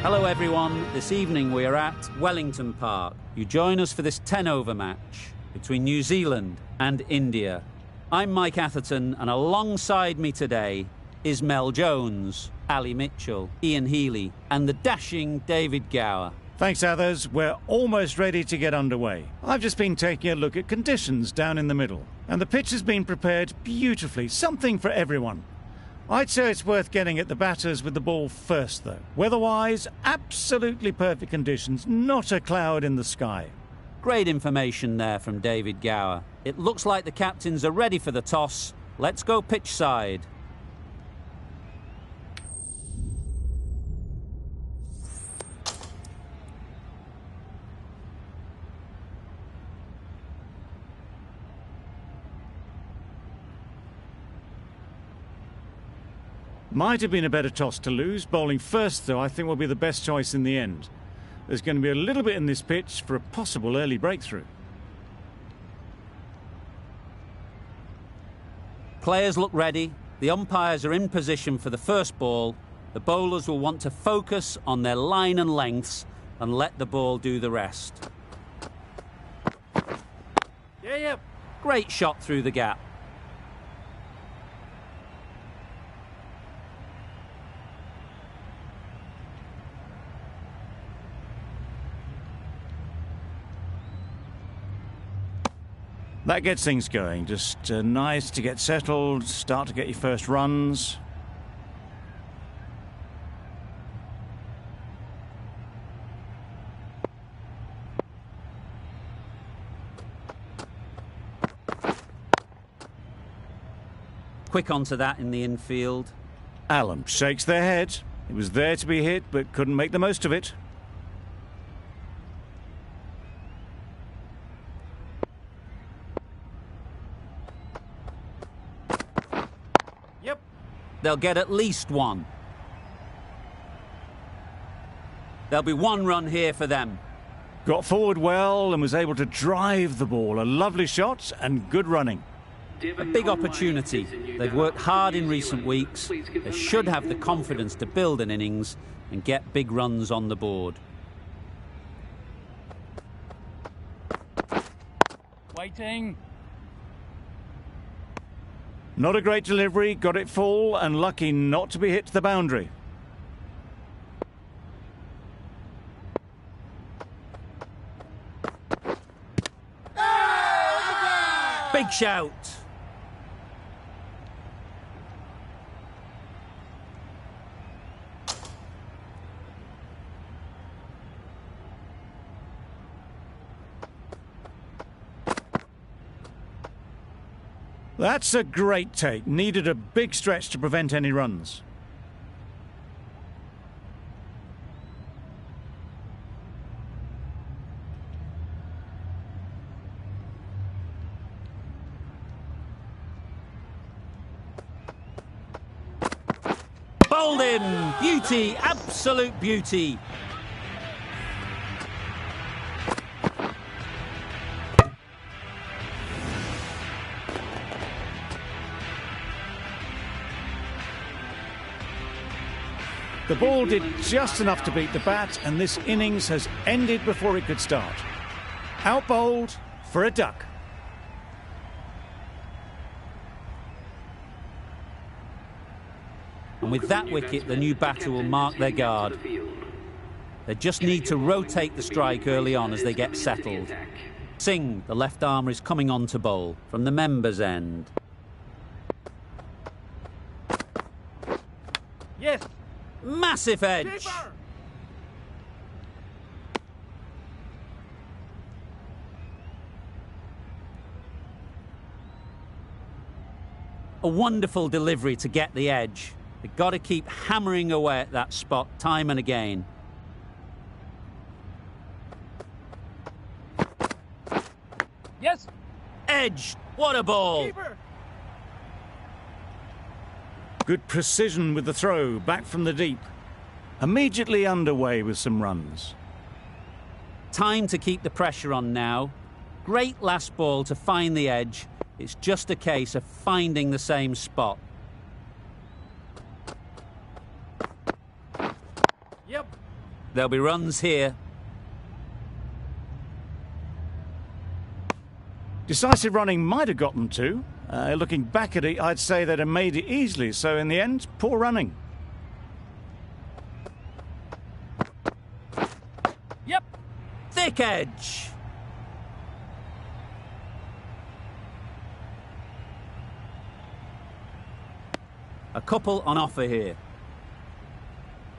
Hello everyone, this evening we are at Wellington Park. You join us for this 10-over match between New Zealand and India. I'm Mike Atherton, and alongside me today is Mel Jones, Ali Mitchell, Ian Healy and the dashing David Gower. Thanks, Athers. We're almost ready to get underway. I've just been taking a look at conditions down in the middle, and the pitch has been prepared beautifully, something for everyone. I'd say it's worth getting at the batters with the ball first, though. Weather-wise, absolutely perfect conditions, not a cloud in the sky. Great information there from David Gower. It looks like the captains are ready for the toss. Let's go pitch side. Might have been a better toss to lose. Bowling first, though, I think will be the best choice in the end. There's going to be a little bit in this pitch for a possible early breakthrough. Players look ready. The umpires are in position for the first ball. The bowlers will want to focus on their line and lengths and let the ball do the rest. Yeah. Great shot through the gap. That gets things going. Just nice to get settled, start to get your first runs. Quick onto that in the infield. Allen shakes their head. It was there to be hit, but couldn't make the most of it. They'll get at least one. There'll be one run here for them. Got forward well and was able to drive the ball. A lovely shot and good running. A big opportunity. They've worked hard in recent weeks. They should have the confidence to build an innings and get big runs on the board. Waiting. Not a great delivery, got it full and lucky not to be hit to the boundary. Big shout. That's a great take. Needed a big stretch to prevent any runs. Bowled in. Beauty. Absolute beauty. The ball did just enough to beat the bat, and this innings has ended before it could start. Out bowled for a duck. And with that wicket, the new batter will mark their guard. They just need to rotate the strike early on as they get settled. Singh, the left armer, is coming on to bowl from the members' end. Yes. Massive edge. Keeper. A wonderful delivery to get the edge. They've got to keep hammering away at that spot time and again. Yes. Edge. What a ball. Keeper. Good precision with the throw, back from the deep. Immediately underway with some runs. Time to keep the pressure on now. Great last ball to find the edge. It's just a case of finding the same spot. Yep. There'll be runs here. Decisive running might have got them two. Looking back at it, I'd say they'd have made it easily. So in the end, poor running. Yep. Thick edge. A couple on offer here.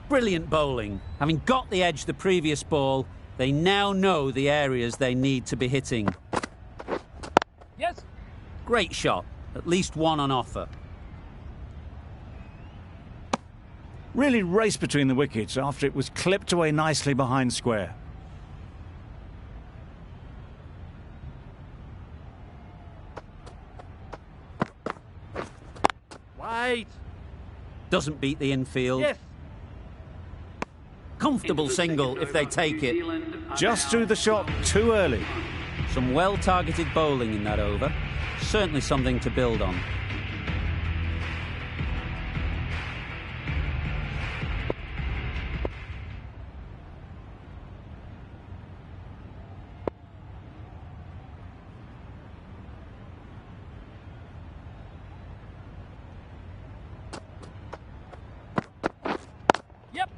Brilliant bowling. Having got the edge the previous ball, they now know the areas they need to be hitting. Yes. Great shot. At least one on offer. Really raced between the wickets after it was clipped away nicely behind square. Wait. Doesn't beat the infield. Yes. Comfortable single if they take it. Just threw the shot too early. Some well-targeted bowling in that over. Certainly something to build on. Yep.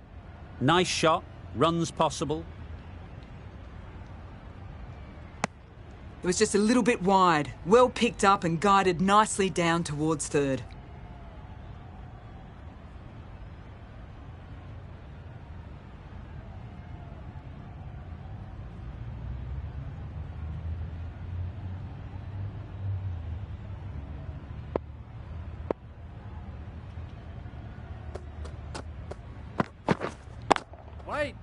Nice shot. Runs possible. It was just a little bit wide, well picked up and guided nicely down towards third. Wait.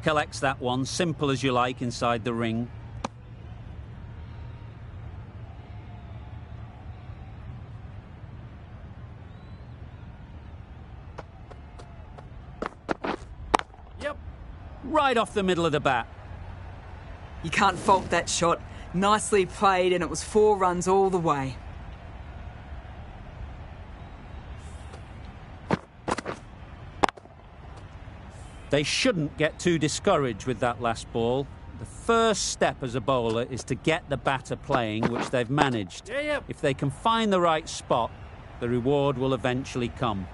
Collects that one, simple as you like, inside the ring. Yep. Right off the middle of the bat. You can't fault that shot. Nicely played, and it was 4 runs all the way. They shouldn't get too discouraged with that last ball. The first step as a bowler is to get the batter playing, which they've managed. Yeah. If they can find the right spot, the reward will eventually come.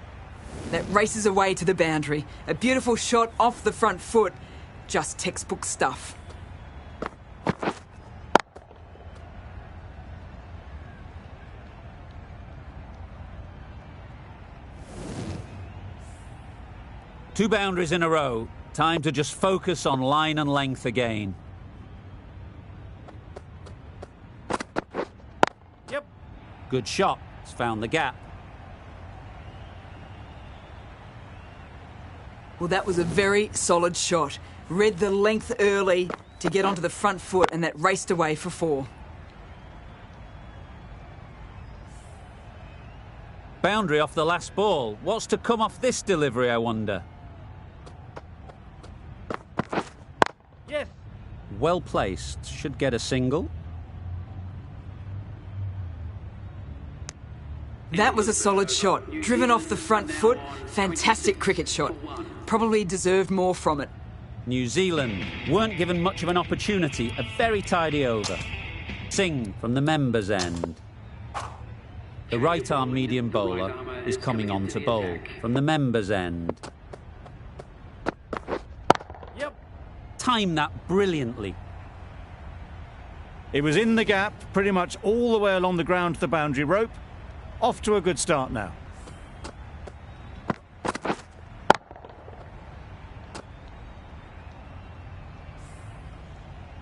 That races away to the boundary. A beautiful shot off the front foot. Just textbook stuff. Two boundaries in a row. Time to just focus on line and length again. Yep. Good shot. It's found the gap. Well, that was a very solid shot. Read the length early to get onto the front foot, and that raced away for 4. Boundary off the last ball. What's to come off this delivery, I wonder? Yes. Well placed. Should get a single. That was a solid shot. Driven off the front foot. Fantastic cricket shot. Probably deserved more from it. New Zealand weren't given much of an opportunity. A very tidy over. Singh from the members' end. The right-arm medium bowler is coming on to bowl from the members' end. Yep. Timed that brilliantly. It was in the gap, pretty much all the way along the ground to the boundary rope. Off to a good start now.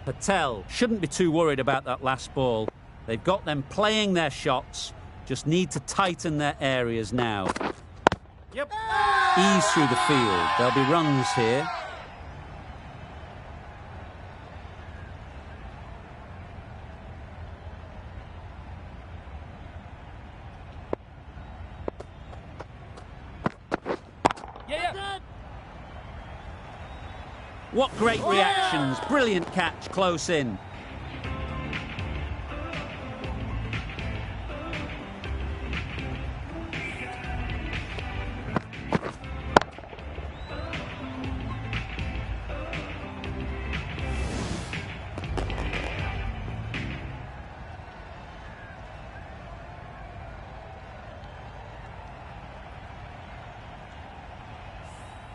Patel shouldn't be too worried about that last ball. They've got them playing their shots, just need to tighten their areas now. Yep. Ease through the field. There'll be runs here. Yeah. What great reactions. Brilliant catch close in.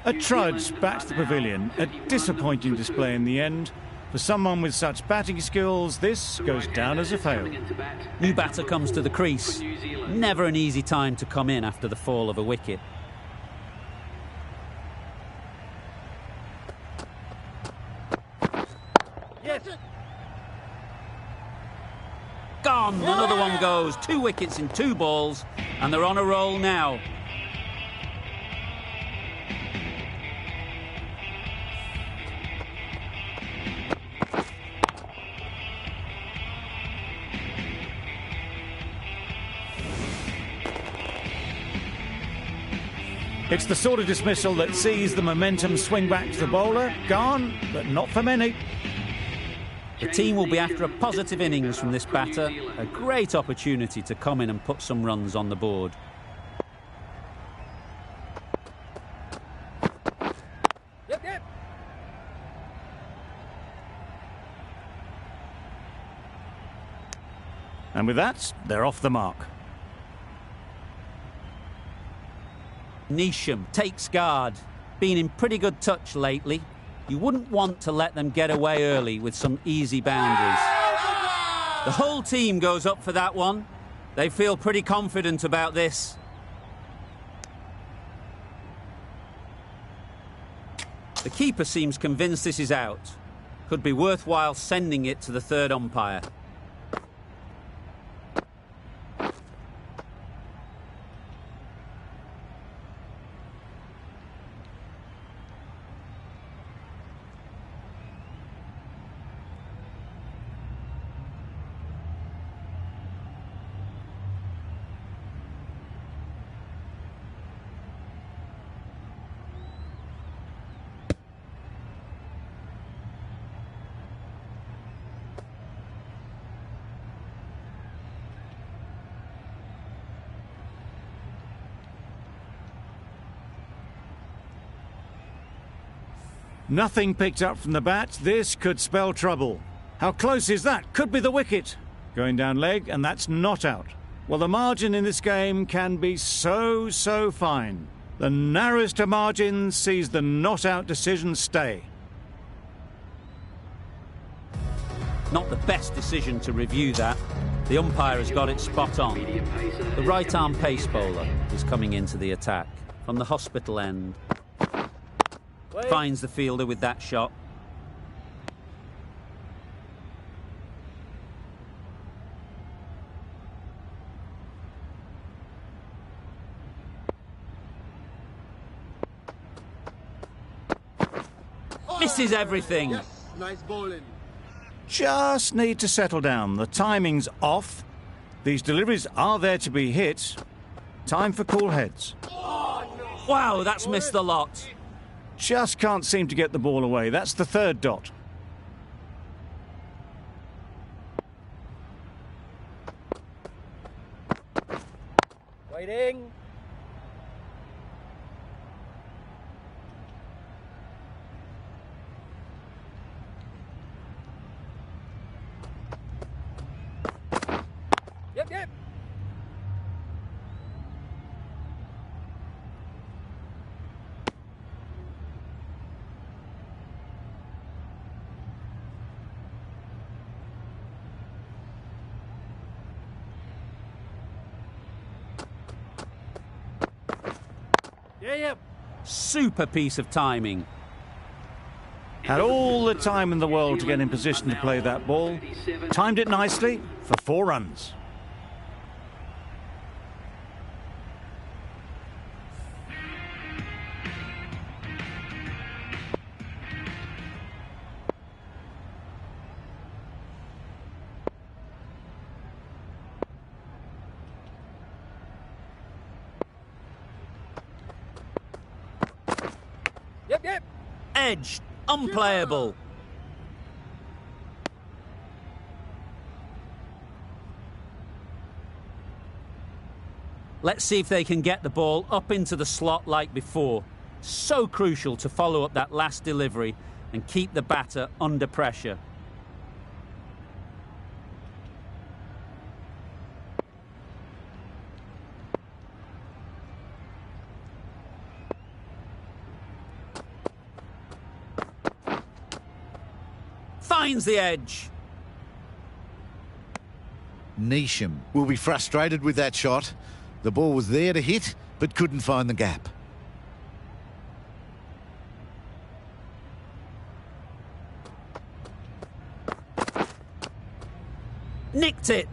A trudge back to the pavilion. A disappointing display in the end. For someone with such batting skills, this goes down as a fail. New batter comes to the crease. Never an easy time to come in after the fall of a wicket. Yes. Gone! Another one goes. 2 wickets in 2 balls, and they're on a roll now. It's the sort of dismissal that sees the momentum swing back to the bowler. Gone, but not for many. The team will be after a positive innings from this batter. A great opportunity to come in and put some runs on the board. Yep. And with that, they're off the mark. Neesham takes guard. Been in pretty good touch lately. You wouldn't want to let them get away early with some easy boundaries. The whole team goes up for that one. They feel pretty confident about this. The keeper seems convinced this is out. Could be worthwhile sending it to the third umpire. Nothing picked up from the bat. This could spell trouble. How close is that? Could be the wicket. Going down leg, and that's not out. Well, the margin in this game can be so fine. The narrowest of margins sees the not out decision stay. Not the best decision to review that. The umpire has got it spot on. The right-arm pace bowler is coming into the attack from the hospital end. Finds the fielder with that shot. Misses everything. Yes, nice bowling. Just need to settle down. The timing's off. These deliveries are there to be hit. Time for cool heads. Wow, that's missed the lot. Just can't seem to get the ball away. That's the third dot. Waiting. Yep. Yep. Super piece of timing. Had all the time in the world to get in position to play that ball. Timed it nicely for 4 runs. Yep. Edge, unplayable. Let's see if they can get the ball up into the slot like before. So crucial to follow up that last delivery and keep the batter under pressure. Finds the edge. Neesham will be frustrated with that shot. The ball was there to hit, but couldn't find the gap. Nicked it.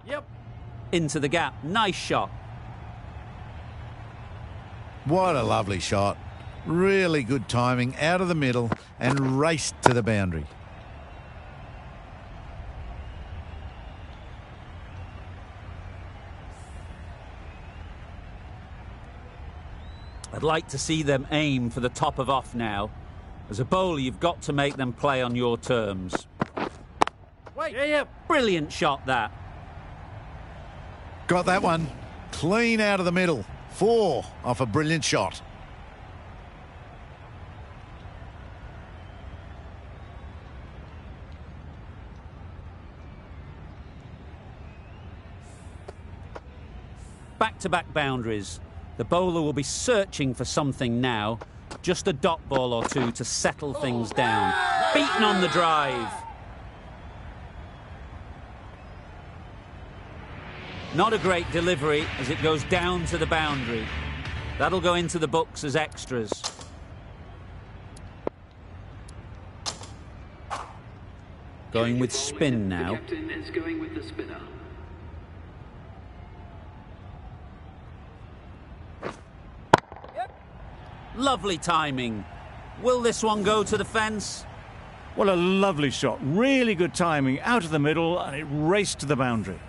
Yep. Into the gap. Nice shot. What a lovely shot. Really good timing, out of the middle and raced to the boundary. I'd like to see them aim for the top of off now. As a bowler, you've got to make them play on your terms. Wait. Yeah. Brilliant shot, that. Got that one. Clean out of the middle. 4 off a brilliant shot. Back-to-back boundaries. The bowler will be searching for something now. Just a dot ball or two to settle things down. Beaten on the drive. Not a great delivery as it goes down to the boundary. That'll go into the books as extras. Going with spin now. The captain is going with the spinner. Lovely timing. Will this one go to the fence? Well, a lovely shot. Really good timing. Out of the middle, and it raced to the boundary.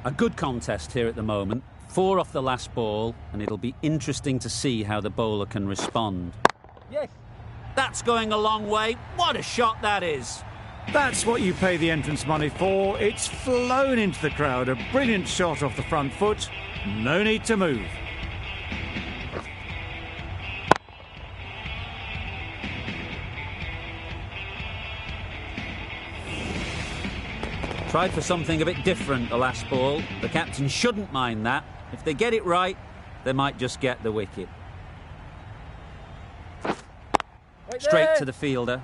A good contest here at the moment. 4 off the last ball, and it'll be interesting to see how the bowler can respond. Yes. That's going a long way. What a shot that is. That's what you pay the entrance money for. It's flown into the crowd. A brilliant shot off the front foot. No need to move. Tried for something a bit different the last ball. The captain shouldn't mind that. If they get it right, they might just get the wicket. Wait Straight there. to the fielder.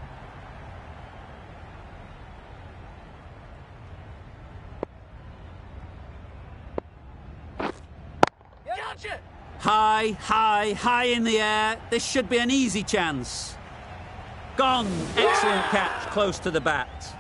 Gotcha. High in the air. This should be an easy chance. Gone. Excellent catch, close to the bat.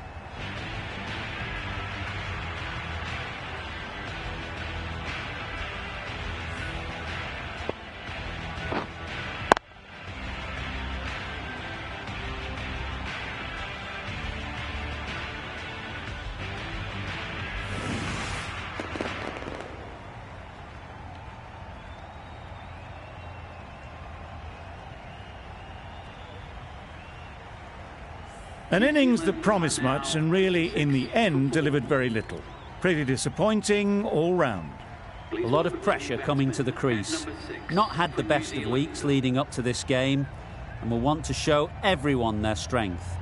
An innings that promised much and really, in the end, delivered very little. Pretty disappointing all round. A lot of pressure coming to the crease. Not had the best of weeks leading up to this game and will want to show everyone their strength.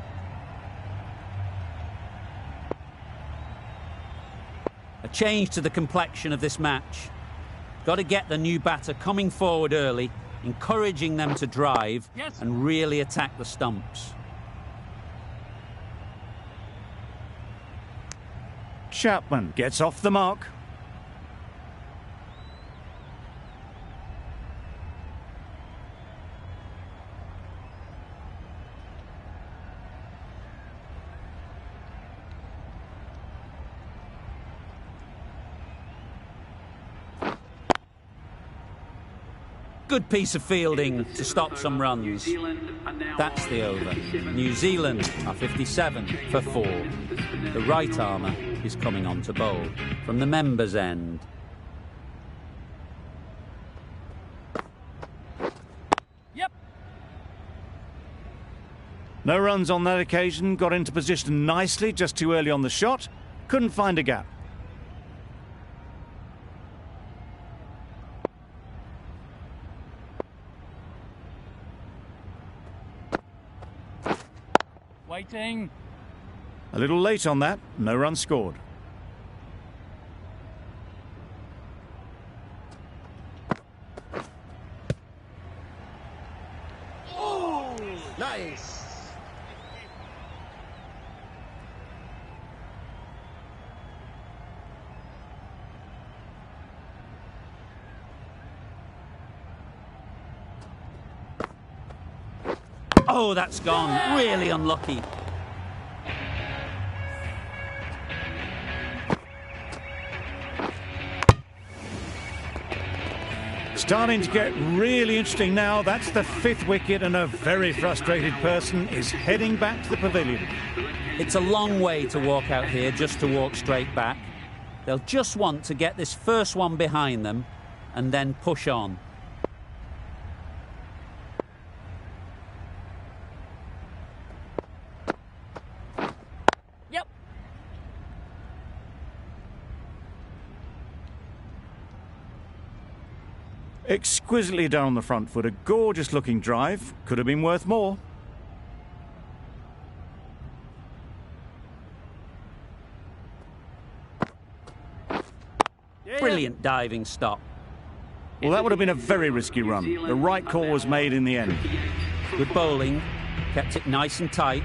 A change to the complexion of this match. Got to get the new batter coming forward early, encouraging them to drive and really attack the stumps. Chapman gets off the mark. Good piece of fielding to stop some runs. That's the over. New Zealand are 57 for 4. The right armour is coming on to bowl from the members' end. Yep. No runs on that occasion. Got into position nicely, just too early on the shot. Couldn't find a gap. Waiting. A little late on that, no run scored. Oh, nice. Oh, that's gone. Really unlucky. Starting to get really interesting now. That's the 5th wicket, and a very frustrated person is heading back to the pavilion. It's a long way to walk out here just to walk straight back. They'll just want to get this first one behind them and then push on. Yep. Exquisitely down the front foot, a gorgeous looking drive. Could have been worth more. Brilliant diving stop. Well, that would have been a very risky run. The right call was made in the end. Good bowling, kept it nice and tight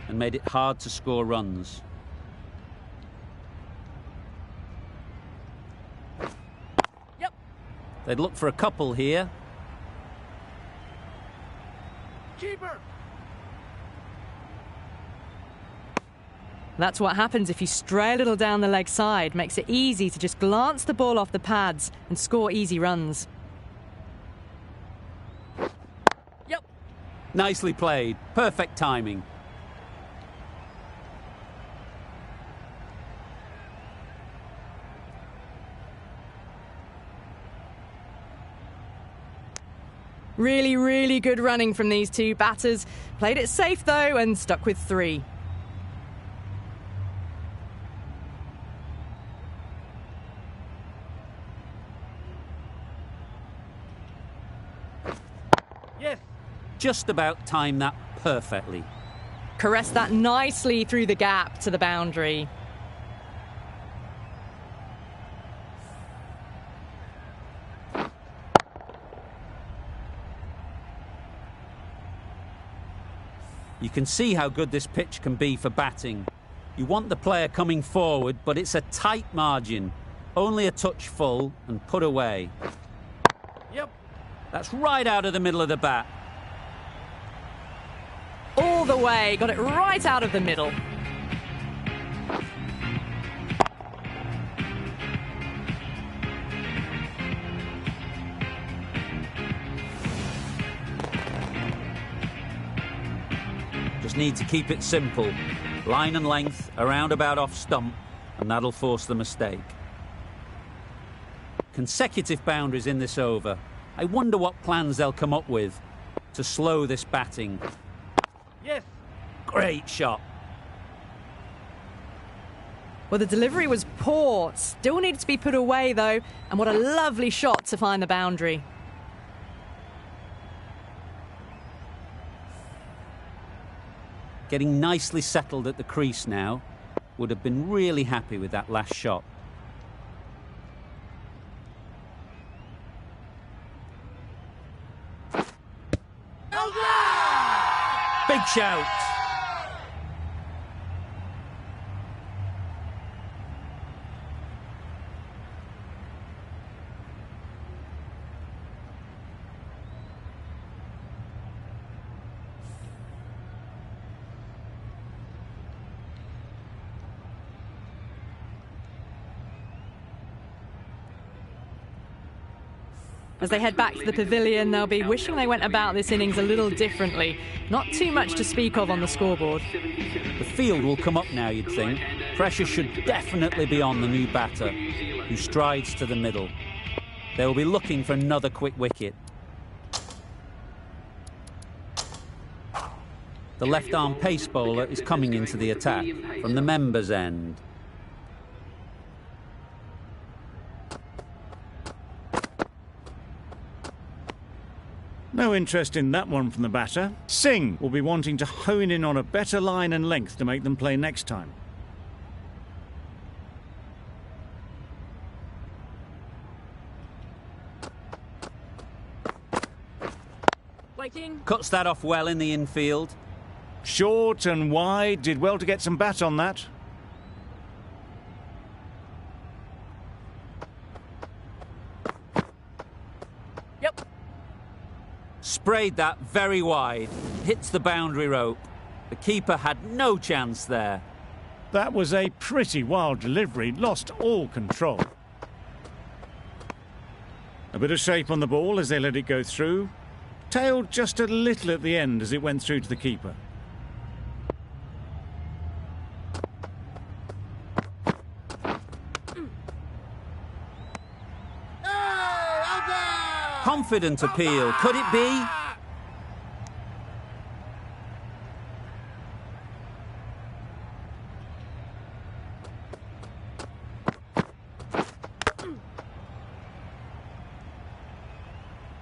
and made it hard to score runs. Yep. They'd look for a couple here. Keeper. That's what happens if you stray a little down the leg side. Makes it easy to just glance the ball off the pads and score easy runs. Yep. Nicely played. Perfect timing. Really, really good running from these two batters. Played it safe though and stuck with 3. Yes. Just about timed that perfectly. Caressed that nicely through the gap to the boundary. You can see how good this pitch can be for batting. You want the player coming forward, but it's a tight margin. Only a touch full and put away. Yep. That's right out of the middle of the bat. All the way, got it right out of the middle. Just need to keep it simple. Line and length, around about off stump, and that'll force the mistake. Consecutive boundaries in this over. I wonder what plans they'll come up with to slow this batting. Yes. Great shot. Well, the delivery was poor. Still needed to be put away though. And what a lovely shot to find the boundary. Getting nicely settled at the crease now. Would have been really happy with that last shot. Big shout. As they head back to the pavilion, they'll be wishing they went about this innings a little differently. Not too much to speak of on the scoreboard. The field will come up now, you'd think. Pressure should definitely be on the new batter, who strides to the middle. They will be looking for another quick wicket. The left-arm pace bowler is coming into the attack from the members' end. No interest in that one from the batter. Singh will be wanting to hone in on a better line and length to make them play next time. Waiting. Cuts that off well in the infield. Short and wide, did well to get some bat on that. Yep. Sprayed that very wide. Hits the boundary rope. The keeper had no chance there. That was a pretty wild delivery, lost all control. A bit of shape on the ball as they let it go through. Tailed just a little at the end as it went through to the keeper. Confident appeal. Could it be?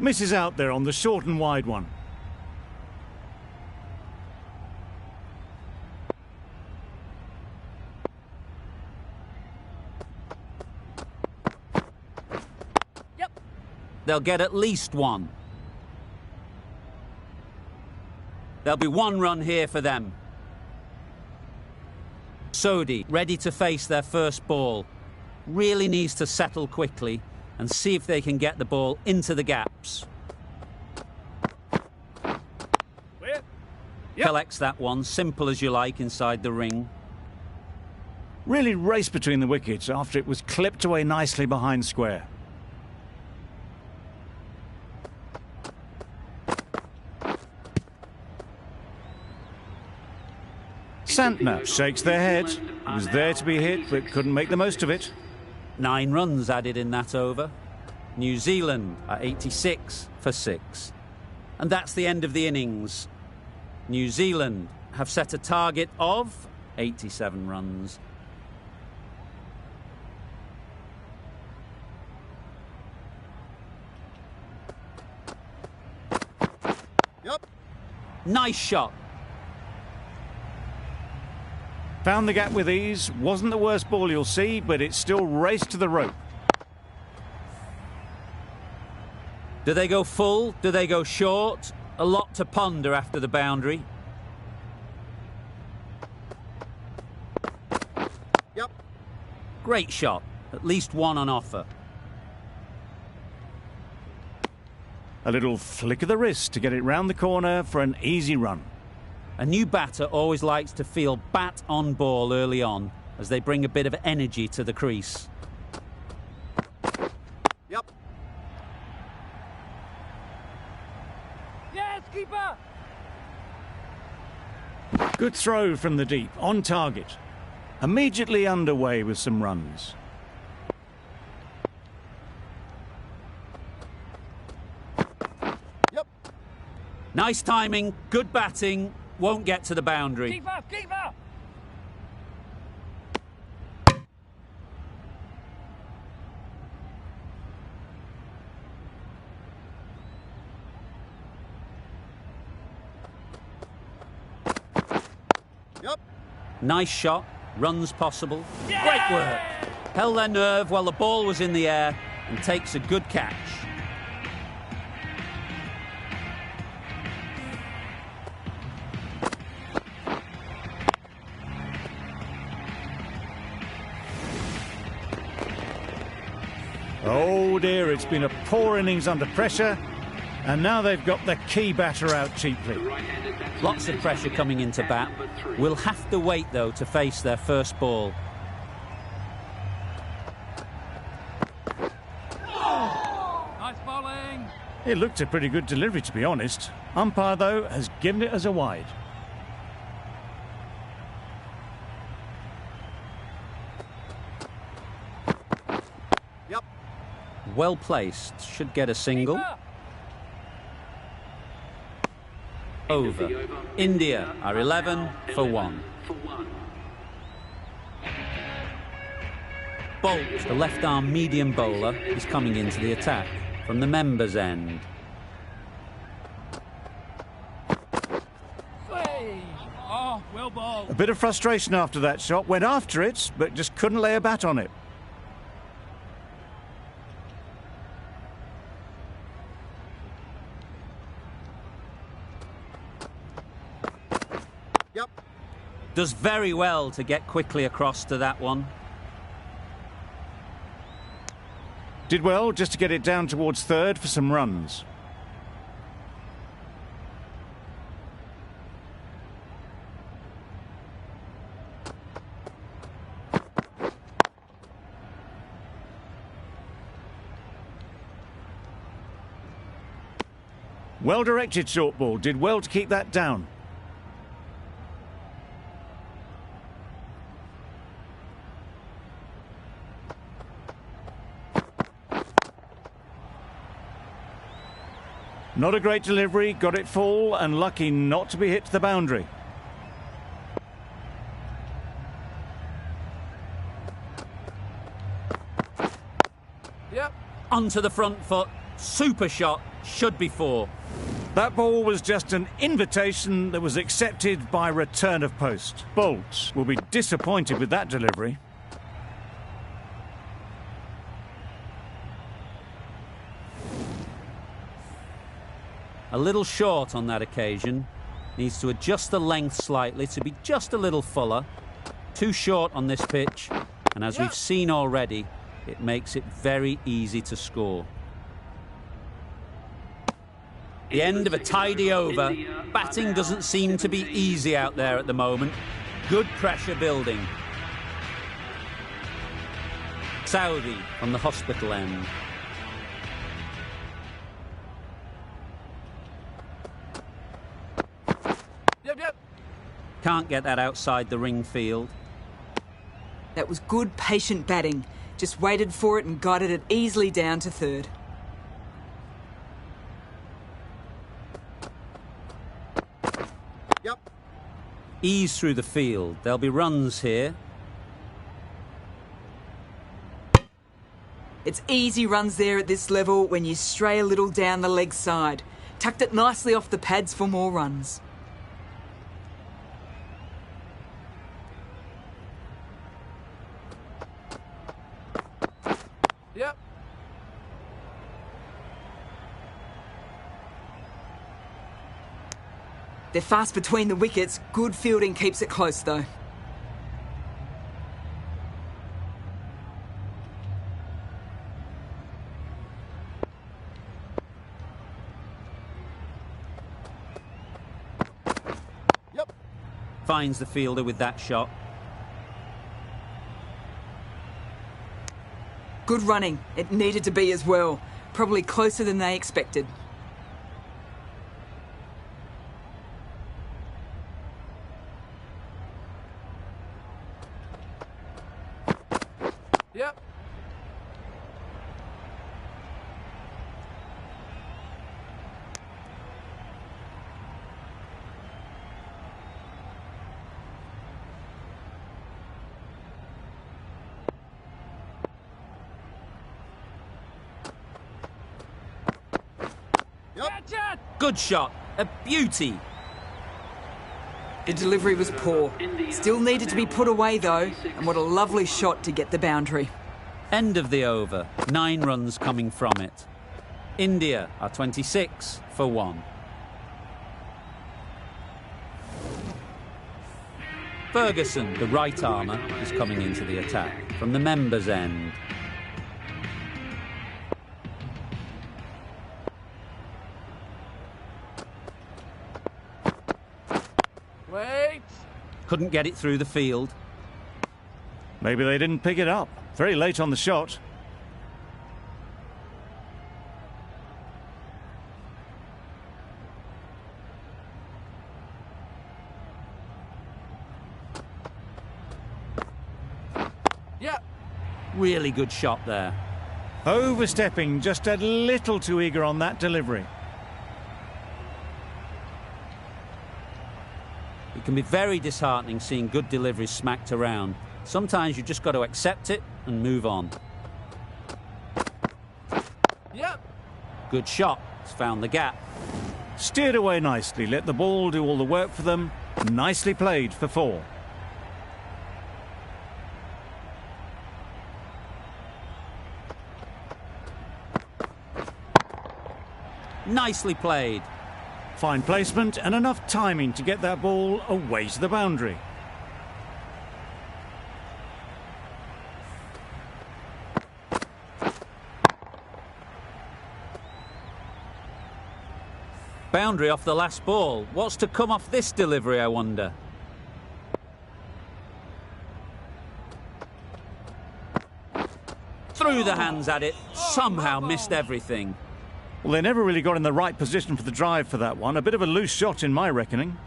Misses out there on the short and wide one. Yep. They'll get at least one. There'll be one run here for them. Sodhi ready to face their first ball. Really needs to settle quickly and see if they can get the ball into the gaps. Where? Collects that one, simple as you like, inside the ring. Really raced between the wickets after it was clipped away nicely behind square. Santner shakes their head. He was there to be hit, but couldn't make the most of it. 9 runs added in that over. New Zealand are 86 for 6. And that's the end of the innings. New Zealand have set a target of 87 runs. Yep. Nice shot. Found the gap with ease. Wasn't the worst ball you'll see, but it still raced to the rope. Do they go full? Do they go short? A lot to ponder after the boundary. Yep. Great shot. At least one on offer. A little flick of the wrist to get it round the corner for an easy run. A new batter always likes to feel bat on ball early on as they bring a bit of energy to the crease. Yep. Yes, keeper. Good throw from the deep, on target. Immediately underway with some runs. Yep. Nice timing, good batting, won't get to the boundary. Keeper, keeper. Yep. Nice shot, runs possible. Yeah! Great work. Held their nerve while the ball was in the air and takes a good catch. Oh dear, it's been a poor innings under pressure, and now they've got the key batter out cheaply. Lots of pressure coming into bat. We'll have to wait, though, to face their first ball. Nice bowling. It looked a pretty good delivery, to be honest. Umpire, though, has given it as a wide. Yep. Well placed, should get a single. Keeper. Over. India are 11 for 1. Bolt, the left-arm medium bowler, is coming into the attack from the members' end. Well balled. A bit of frustration after that shot. Went after it, but just couldn't lay a bat on it. Does very well to get quickly across to that one. Did well just to get it down towards third for some runs. Well-directed short ball. Did well to keep that down. Not a great delivery, got it full and lucky not to be hit to the boundary. Yep. Onto the front foot. Super shot. Should be four. That ball was just an invitation that was accepted by return of post. Bolt will be disappointed with that delivery. A little short on that occasion. Needs to adjust the length slightly to be just a little fuller. Too short on this pitch. And as we've seen already, it makes it very easy to score. The end of a tidy over. Batting doesn't seem to be easy out there at the moment. Good pressure building. Saudi on the hospital end. Yep. Can't get that outside the ring field. That was good, patient batting. Just waited for it and guided it easily down to third. Ease through the field. There'll be runs here. It's easy runs there at this level when you stray a little down the leg side. Tucked it nicely off the pads for more runs. Yep. They're fast between the wickets. Good fielding keeps it close though. Finds the fielder with that shot. Good running. It needed to be as well. Probably closer than they expected. Yep. Catch it! Good shot. A beauty. The delivery was poor. Still needed to be put away though, and what a lovely shot to get the boundary. End of the over. 9 runs coming from it. India are 26 for 1. Ferguson, the right armour, is coming into the attack from the members' end. Wait. Couldn't get it through the field. Maybe they didn't pick it up. Very late on the shot. Yep. Really good shot there. Overstepping, just a little too eager on that delivery. It can be very disheartening seeing good deliveries smacked around. Sometimes you've just got to accept it and move on. Yep. Good shot. It's found the gap. Steered away nicely, let the ball do all the work for them, Nicely played for 4. Nicely played. Fine placement and enough timing to get that ball away to the boundary. Boundary off the last ball. What's to come off this delivery, I wonder? Threw the hands at it, somehow missed everything. Well, they never really got in the right position for the drive for that one. A bit of a loose shot in my reckoning.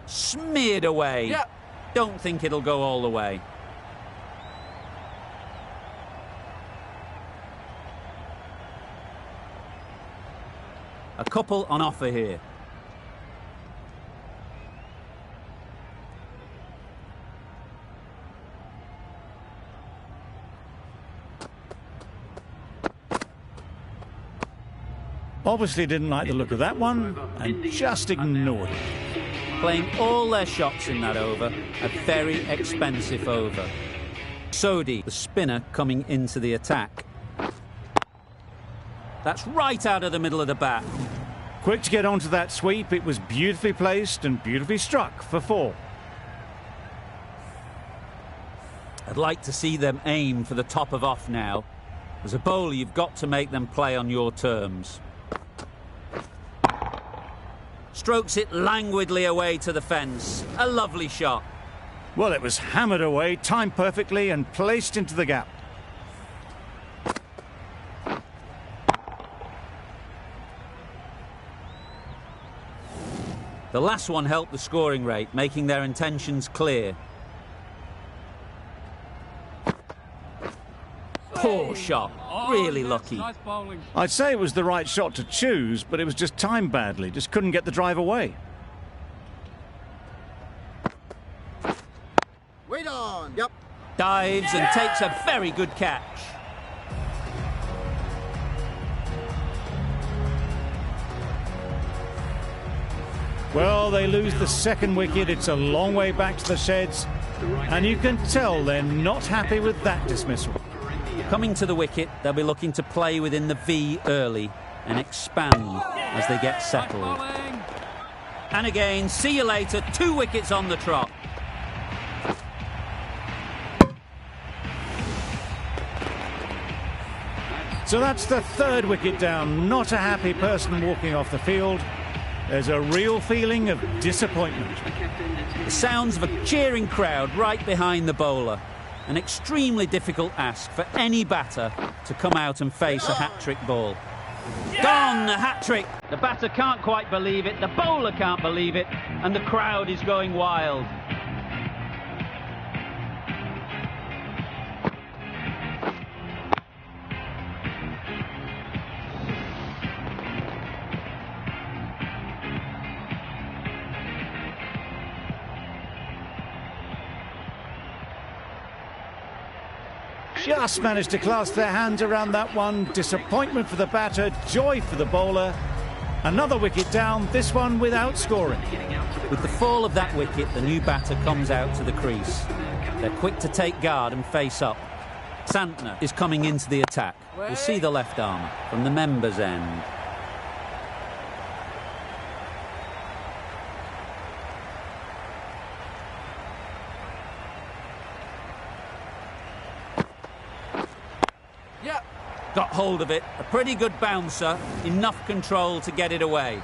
Smeared away. Yep. Don't think it'll go all the way. A couple on offer here. Obviously didn't like the look of that one and just ignored it. Playing all their shots in that over. A very expensive over. Sodhi, the spinner, coming into the attack. That's right out of the middle of the bat. Quick to get onto that sweep. It was beautifully placed and beautifully struck for 4. I'd like to see them aim for the top of off now. As a bowler, you've got to make them play on your terms. Strokes it languidly away to the fence. A lovely shot. Well, it was hammered away, timed perfectly and placed into the gap. The last one helped the scoring rate, making their intentions clear. Poor shot. Really lucky. Nice bowling. I'd say it was the right shot to choose, but it was just timed badly. Just couldn't get the drive away. Wait on. Yep. Dives and takes a very good catch. Well, they lose the second wicket. It's a long way back to the sheds. And you can tell they're not happy with that dismissal. Coming to the wicket, they'll be looking to play within the V early and expand as they get settled. And again, see you later, 2 wickets on the trot. So that's the 3rd wicket down. Not a happy person walking off the field. There's a real feeling of disappointment. The sounds of a cheering crowd right behind the bowler. An extremely difficult ask for any batter to come out and face a hat-trick ball. Gone, a hat-trick. The batter can't quite believe it, the bowler can't believe it, and the crowd is going wild. Just managed to clasp their hands around that one. Disappointment for the batter, joy for the bowler. Another wicket down, this one without scoring. With the fall of that wicket, the new batter comes out to the crease. They're quick to take guard and face up. Santner is coming into the attack. We'll see the left arm from the members' end. Got hold of it, a pretty good bouncer, enough control to get it away.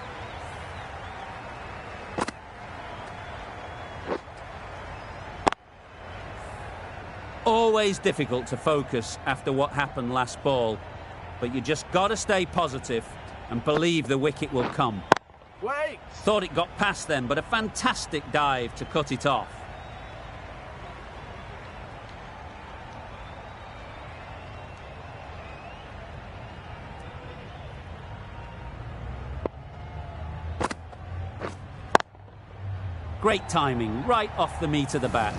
Always difficult to focus after what happened last ball, but you just got to stay positive and believe the wicket will come. Wait. Thought it got past them, but a fantastic dive to cut it off. Great timing, right off the meat of the bat.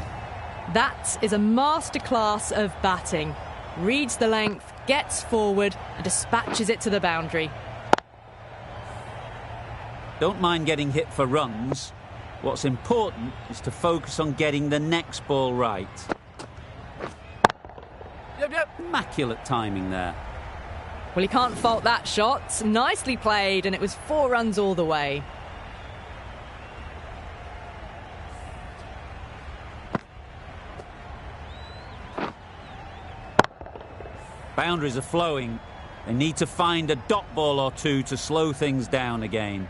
That is a masterclass of batting. reads the length, gets forward and dispatches it to the boundary. Don't mind getting hit for runs. What's important is to focus on getting the next ball right. Yep. Immaculate timing there. Well, he can't fault that shot. Nicely played, and it was 4 runs all the way. Boundaries are flowing. They need to find a dot ball or two to slow things down again.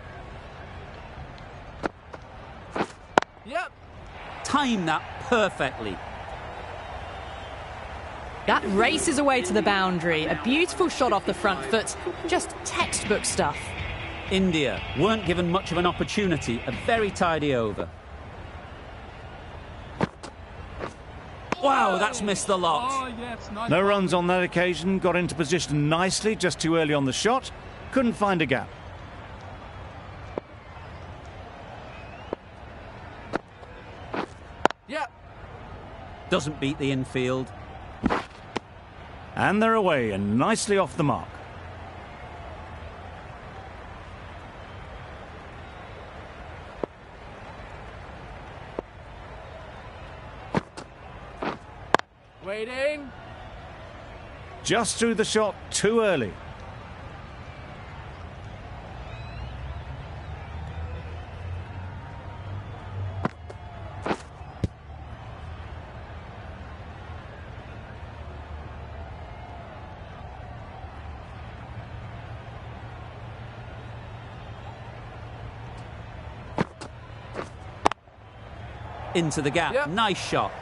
Yep. Time that perfectly. That races away to the boundary. A beautiful shot off the front foot. Just textbook stuff. India weren't given much of an opportunity. A very tidy over. Wow, that's missed the lot. Oh, yes, nice. No runs on that occasion. Got into position nicely, just too early on the shot. Couldn't find a gap. Yep. Doesn't beat the infield. And they're away and nicely off the mark. Waiting. Just threw the shot too early. Into the gap. Yep. Nice shot.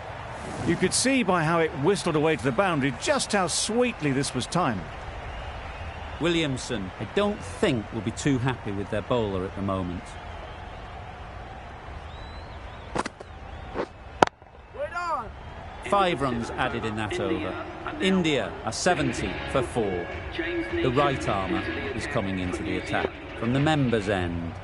You could see by how it whistled away to the boundary just how sweetly this was timed. Williamson, I don't think, will be too happy with their bowler at the moment. Wait on. 5 runs added in that over. India are 70 for 4. The right armour is coming into the attack from the members' end.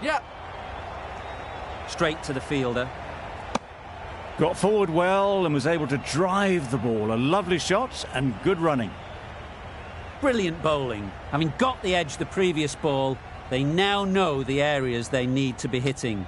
Yep. Straight to the fielder. Got forward well and was able to drive the ball. A lovely shot and good running. Brilliant bowling. Having got the edge the previous ball, they now know the areas they need to be hitting.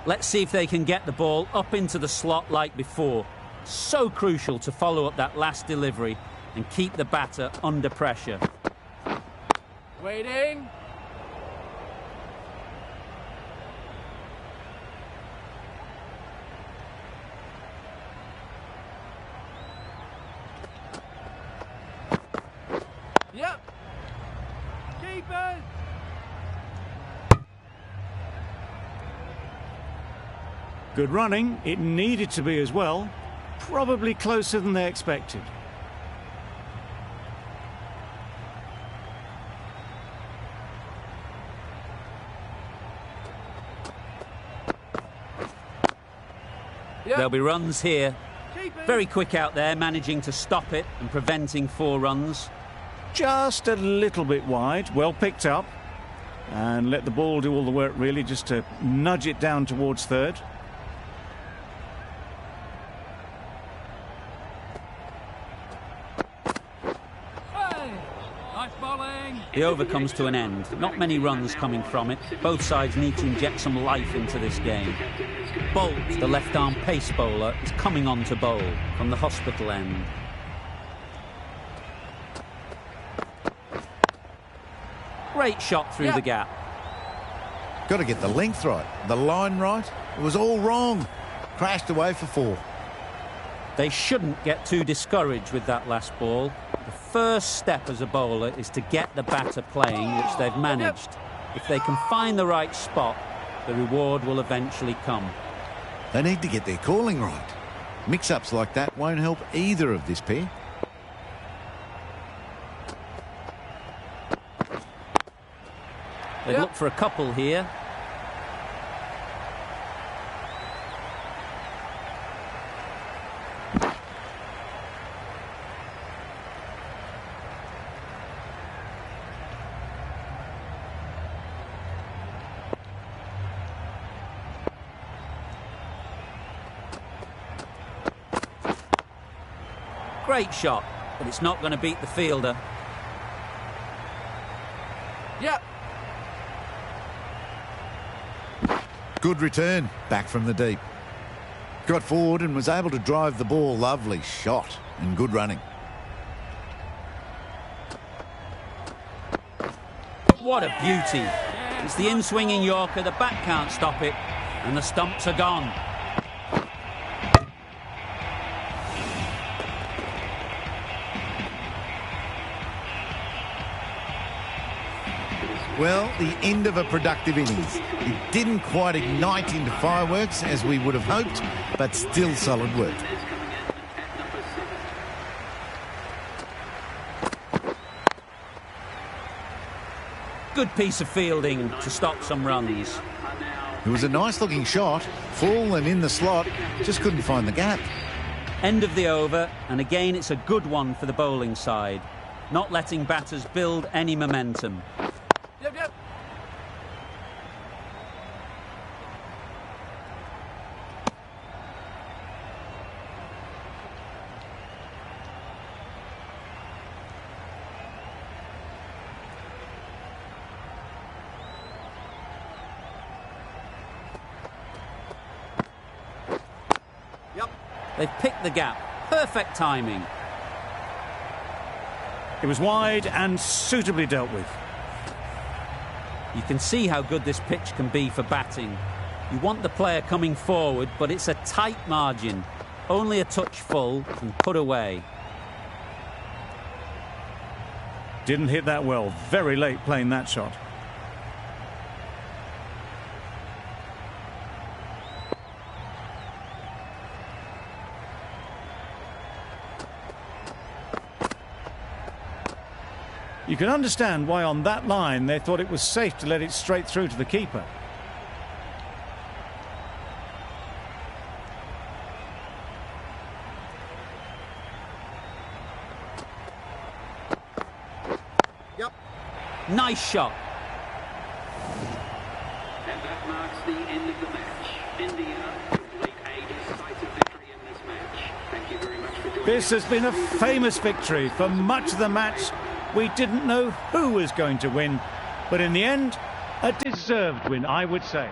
Let's see if they can get the ball up into the slot like before. So crucial to follow up that last delivery and keep the batter under pressure. Waiting. Yep. Keep it. Good running. It needed to be as well. Probably closer than they expected. Yep. There'll be runs here. Keep it. Very quick out there, managing to stop it and preventing 4 runs. Just a little bit wide. Well picked up. And let the ball do all the work, really, just to nudge it down towards third. The over comes to an end. Not many runs coming from it. Both sides need to inject some life into this game. Bolt, the left-arm pace bowler, is coming on to bowl from the hospital end. Great shot through the gap. Got to get the length right, the line right. It was all wrong. Crashed away for 4. They shouldn't get too discouraged with that last ball. The first step as a bowler is to get the batter playing, which they've managed. If they can find the right spot, the reward will eventually come. They need to get their calling right. Mix-ups like that won't help either of this pair. They look for a couple here. great shot, but it's not going to beat the fielder. Yep. Good return, back from the deep. Got forward and was able to drive the ball. Lovely shot and good running. What a beauty. It's the in-swinging Yorker, the bat can't stop it, and the stumps are gone. Well, the end of a productive innings. It didn't quite ignite into fireworks as we would have hoped, but still solid work. Good piece of fielding to stop some runs. It was a nice-looking shot, full and in the slot, just couldn't find the gap. End of the over, and again it's a good one for the bowling side, not letting batters build any momentum. Yep, yep. They've picked the gap. Perfect timing. It was wide and suitably dealt with. You can see how good this pitch can be for batting. You want the player coming forward, but it's a tight margin. Only a touch full and put away. Didn't hit that well. Very late playing that shot. You can understand why on that line they thought it was safe to let it straight through to the keeper. Yep. Nice shot. And that marks the end of the match. India complete a decisive victory in this match. Thank you very much for joining us. This has been a famous victory. For much of the match, we didn't know who was going to win, but in the end, a deserved win, I would say.